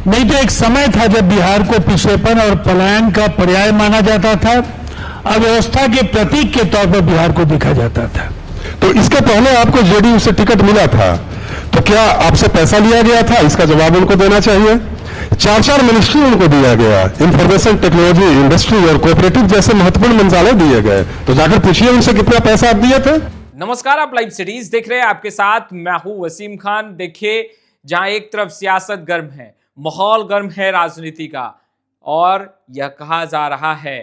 नहीं तो एक समय था जब बिहार को पिछड़ेपन और पलायन का पर्याय माना जाता था, अव्यवस्था के प्रतीक के तौर पर बिहार को देखा जाता था। तो इसके पहले आपको जेडीयू से टिकट मिला था, तो क्या आपसे पैसा लिया गया था? इसका जवाब उनको देना चाहिए। 4 मिनिस्ट्री उनको दिया गया, इंफॉर्मेशन टेक्नोलॉजी, इंडस्ट्री और कोऑपरेटिव जैसे महत्वपूर्ण मंत्रालय दिए गए, तो जाकर पूछिए उनसे कितना पैसा आप दिए थे। नमस्कार, आप लाइव सिटीज देख रहे हैं। आपके साथ मैं हूं वसीम खान। देखिए, जहां एक तरफ सियासत गर्म है, माहौल गर्म है राजनीति का, और यह कहा जा रहा है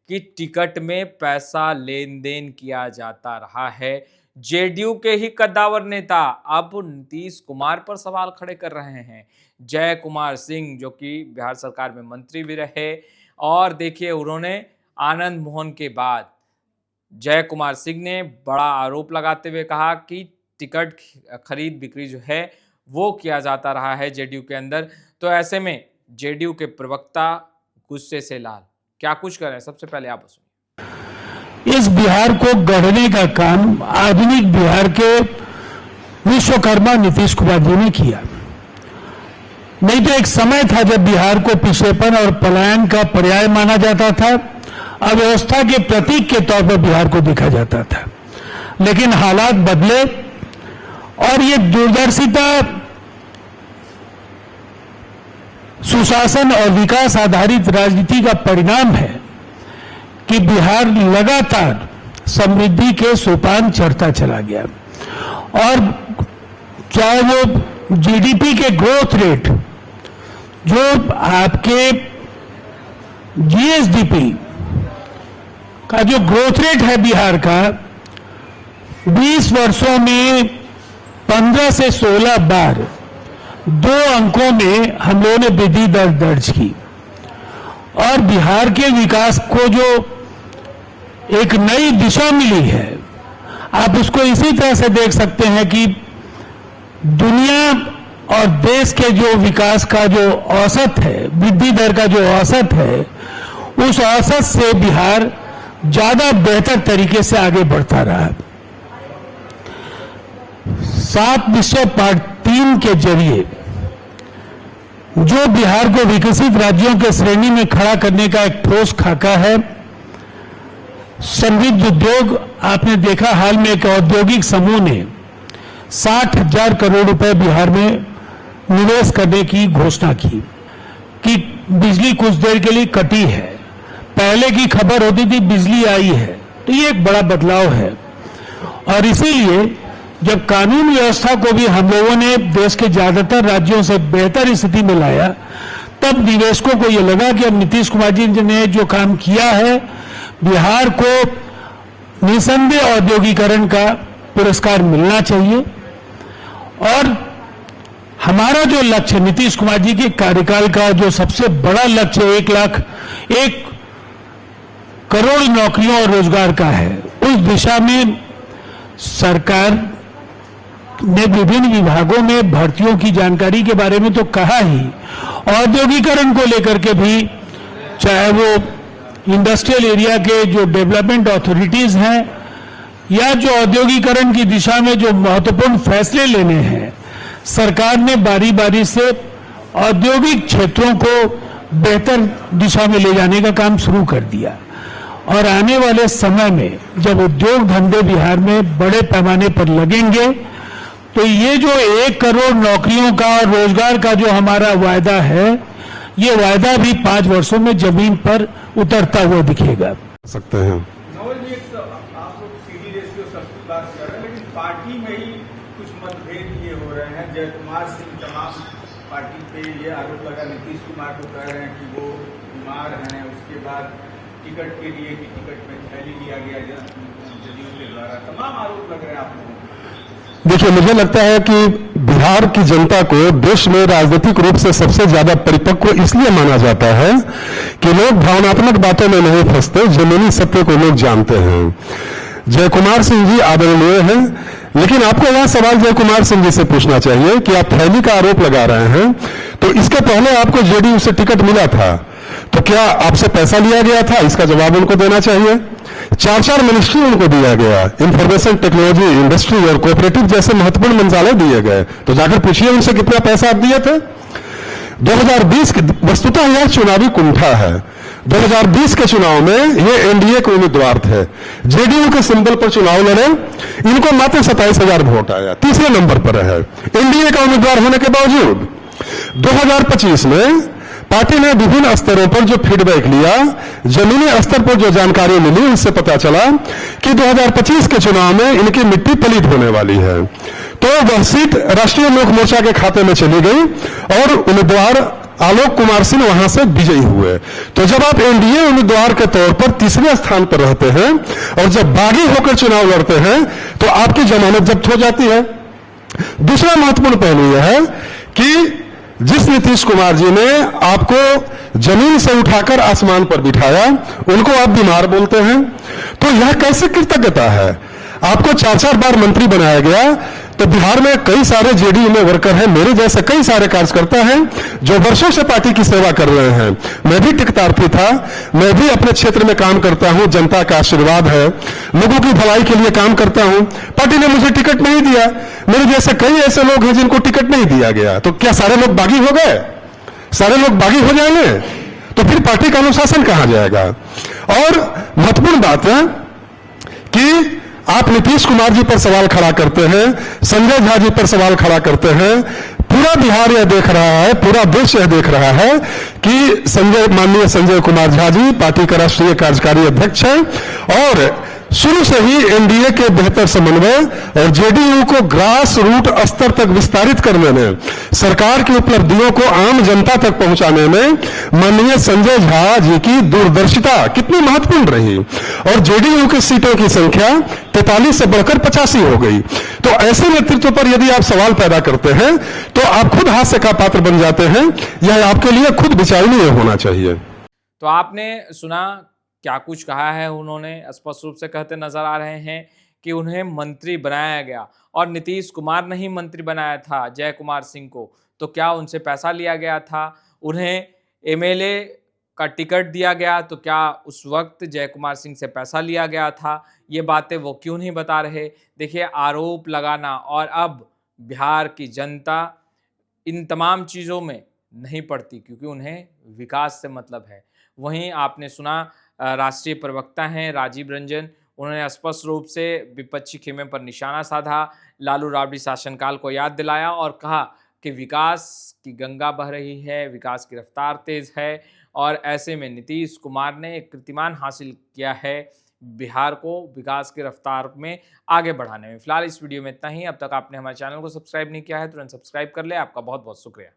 कि टिकट में पैसा लेन देन किया जाता रहा है। जेडीयू के ही कद्दावर नेता अब नीतीश कुमार पर सवाल खड़े कर रहे हैं। जय कुमार सिंह, जो कि बिहार सरकार में मंत्री भी रहे, और देखिए उन्होंने आनंद मोहन के बाद जय कुमार सिंह ने बड़ा आरोप लगाते हुए कहा कि टिकट खरीद बिक्री जो है वो किया जाता रहा है जेडीयू के अंदर। तो ऐसे में जेडीयू के प्रवक्ता गुस्से से लाल, क्या कुछ करें, सबसे पहले आप सुनिए। इस बिहार को गढ़ने का काम आधुनिक बिहार के विश्वकर्मा नीतीश कुमार जी ने किया। नहीं तो एक समय था जब बिहार को पिछड़ेपन और पलायन का पर्याय माना जाता था, अव्यवस्था के प्रतीक के तौर पर बिहार को देखा जाता था। लेकिन हालात बदले और ये दूरदर्शिता, सुशासन और विकास आधारित राजनीति का परिणाम है कि बिहार लगातार समृद्धि के सोपान चढ़ता चला गया। और चाहे वो जीडीपी के ग्रोथ रेट, जो आपके जीएसडीपी का जो ग्रोथ रेट है बिहार का, 20 वर्षों में 15 से 16 बार 2 अंकों में हम लोगों ने वृद्धि दर दर्ज की। और बिहार के विकास को जो एक नई दिशा मिली है, आप उसको इसी तरह से देख सकते हैं कि दुनिया और देश के जो विकास का जो औसत है, वृद्धि दर का जो औसत है, उस औसत से बिहार ज्यादा बेहतर तरीके से आगे बढ़ता रहा। 7 निश्चय पार्ट 3 के जरिए जो बिहार को विकसित राज्यों के श्रेणी में खड़ा करने का एक ठोस खाका है। समृद्ध उद्योग, आपने देखा हाल में एक औद्योगिक समूह ने 60,000 करोड़ रुपए बिहार में निवेश करने की घोषणा की कि बिजली कुछ देर के लिए कटी है। पहले की खबर होती थी बिजली आई है, तो ये एक बड़ा बदलाव है। और इसीलिए जब कानून व्यवस्था को भी हम लोगों ने देश के ज्यादातर राज्यों से बेहतर स्थिति में लाया, तब निवेशकों को यह लगा कि अब नीतीश कुमार जी ने जो काम किया है, बिहार को निसंदेह औद्योगिकरण का पुरस्कार मिलना चाहिए। और हमारा जो लक्ष्य, नीतीश कुमार जी के कार्यकाल का जो सबसे बड़ा लक्ष्य 1 करोड़ नौकरियों और रोजगार का है, उस दिशा में सरकार ने विभिन्न विभागों में भर्तियों की जानकारी के बारे में तो कहा ही, औद्योगिकरण को लेकर के भी, चाहे वो इंडस्ट्रियल एरिया के जो डेवलपमेंट अथॉरिटीज हैं, या जो औद्योगिकरण की दिशा में जो महत्वपूर्ण फैसले लेने हैं, सरकार ने बारी बारी से औद्योगिक क्षेत्रों को बेहतर दिशा में ले जाने का काम शुरू कर दिया। और आने वाले समय में जब उद्योग धंधे बिहार में बड़े पैमाने पर लगेंगे, तो ये जो 1 करोड़ नौकरियों का और रोजगार का जो हमारा वायदा है, ये वायदा भी 5 वर्षों में जमीन पर उतरता हुआ दिखेगा। सकते हैं आप लोग सीधी रेस की सबकी बात कर रहे हैं, लेकिन पार्टी में ही कुछ मतभेद ये हो रहे हैं। जय कुमार सिंह तमाम पार्टी पे ये आरोप लगा, नीतीश कुमार को कह रहे हैं कि वो बीमार हैं। उसके बाद टिकट के लिए कि टिकट में थैली लिया गया जदयू के द्वारा, तमाम आरोप लग रहे हैं आप लोगों को। देखिए, मुझे लगता है कि बिहार की जनता को देश में राजनीतिक रूप से सबसे ज्यादा परिपक्व इसलिए माना जाता है कि लोग भावनात्मक बातों में नहीं फंसते, जमीनी सत्य को लोग जानते हैं। जय कुमार सिंह जी आदरणीय हैं, लेकिन आपको यह सवाल जय कुमार सिंह जी से पूछना चाहिए कि आप थैली का आरोप लगा रहे हैं, तो इसके पहले आपको जेडीयू से टिकट मिला था, तो क्या आपसे पैसा लिया गया था? इसका जवाब उनको देना चाहिए। 4 मिनिस्ट्री उनको दिया गया, इंफॉर्मेशन टेक्नोलॉजी, इंडस्ट्री और कोऑपरेटिव जैसे महत्वपूर्ण मंत्रालय दिए गए, तो जाकर पूछिए उनसे कितना पैसा आप दिए थे। 2020 के वस्तुतः यह चुनावी कुंठा है। 2020 के चुनाव में ये एनडीए के उम्मीदवार थे, जेडीयू के सिंबल पर चुनाव लड़े, इनको मात्र 27,000 वोट आया, तीसरे नंबर पर है एनडीए का उम्मीदवार होने के बावजूद। 2025 में पार्टी ने विभिन्न स्तरों पर जो फीडबैक लिया, जमीनी स्तर पर जो जानकारी मिली, उससे पता चला कि 2025 के चुनाव में इनकी मिट्टी पलीत होने वाली है। तो वह सीट राष्ट्रीय लोक मोर्चा के खाते में चली गई और उम्मीदवार आलोक कुमार सिंह वहां से विजयी हुए। तो जब आप एनडीए उम्मीदवार के तौर पर तीसरे स्थान पर रहते हैं और जब बागी होकर चुनाव लड़ते हैं तो आपकी जमानत जब्त हो जाती है। दूसरा महत्वपूर्ण पहलू यह है कि जिस नीतीश कुमार जी ने आपको जमीन से उठाकर आसमान पर बिठाया, उनको आप बीमार बोलते हैं, तो यह कैसे कृतज्ञता है? आपको 4-4 बार मंत्री बनाया गया, तो बिहार में कई सारे जेडीयू में वर्कर हैं, मेरे जैसे कई सारे कार्यकर्ता हैं जो वर्षों से पार्टी की सेवा कर रहे हैं। मैं भी टिकटार्थी था, मैं भी अपने क्षेत्र में काम करता हूं, जनता का आशीर्वाद है, लोगों की भलाई के लिए काम करता हूं। पार्टी ने मुझे टिकट नहीं दिया, मेरे जैसे कई ऐसे लोग हैं जिनको टिकट नहीं दिया गया, तो क्या सारे लोग बागी हो गए? सारे लोग बागी हो जाएंगे तो फिर पार्टी का अनुशासन कहां जाएगा? और महत्वपूर्ण बात है कि आप नीतीश कुमार जी पर सवाल खड़ा करते हैं, संजय झा जी पर सवाल खड़ा करते हैं। पूरा बिहार यह देख रहा है, पूरा देश यह देख रहा है कि माननीय संजय कुमार झा जी पार्टी का राष्ट्रीय कार्यकारी अध्यक्ष हैं और शुरू से ही एनडीए के बेहतर समन्वय और जेडीयू को ग्रास रूट स्तर तक विस्तारित करने में, सरकार की उपलब्धियों को आम जनता तक पहुंचाने में माननीय संजय झा जी की दूरदर्शिता कितनी महत्वपूर्ण रही। और जेडीयू की सीटों की संख्या 43 से बढ़कर 85 हो गई। तो ऐसे नेतृत्व पर यदि आप सवाल पैदा करते हैं तो आप खुद हास्य का पात्र बन जाते हैं। यह आपके लिए खुद विचारणीय होना चाहिए। तो आपने सुना क्या कुछ कहा है उन्होंने। स्पष्ट रूप से कहते नजर आ रहे हैं कि उन्हें मंत्री बनाया गया और नीतीश कुमार ने ही मंत्री बनाया था जय कुमार सिंह को। तो क्या उनसे पैसा लिया गया था? उन्हें एमएलए का टिकट दिया गया तो क्या उस वक्त जय कुमार सिंह से पैसा लिया गया था? ये बातें वो क्यों नहीं बता रहे? देखिए, आरोप लगाना और अब बिहार की जनता इन तमाम चीज़ों में नहीं पड़ती क्योंकि उन्हें विकास से मतलब है। वहीं आपने सुना राष्ट्रीय प्रवक्ता हैं राजीव रंजन, उन्होंने स्पष्ट रूप से विपक्षी खेमे पर निशाना साधा, लालू राबड़ी शासनकाल को याद दिलाया और कहा कि विकास की गंगा बह रही है, विकास की रफ्तार तेज है और ऐसे में नीतीश कुमार ने एक कीर्तिमान हासिल किया है बिहार को विकास की रफ्तार में आगे बढ़ाने में। फिलहाल इस वीडियो में इतना ही। अब तक आपने हमारे चैनल को सब्सक्राइब नहीं किया है तुरंत सब्सक्राइब कर ले। आपका बहुत बहुत शुक्रिया।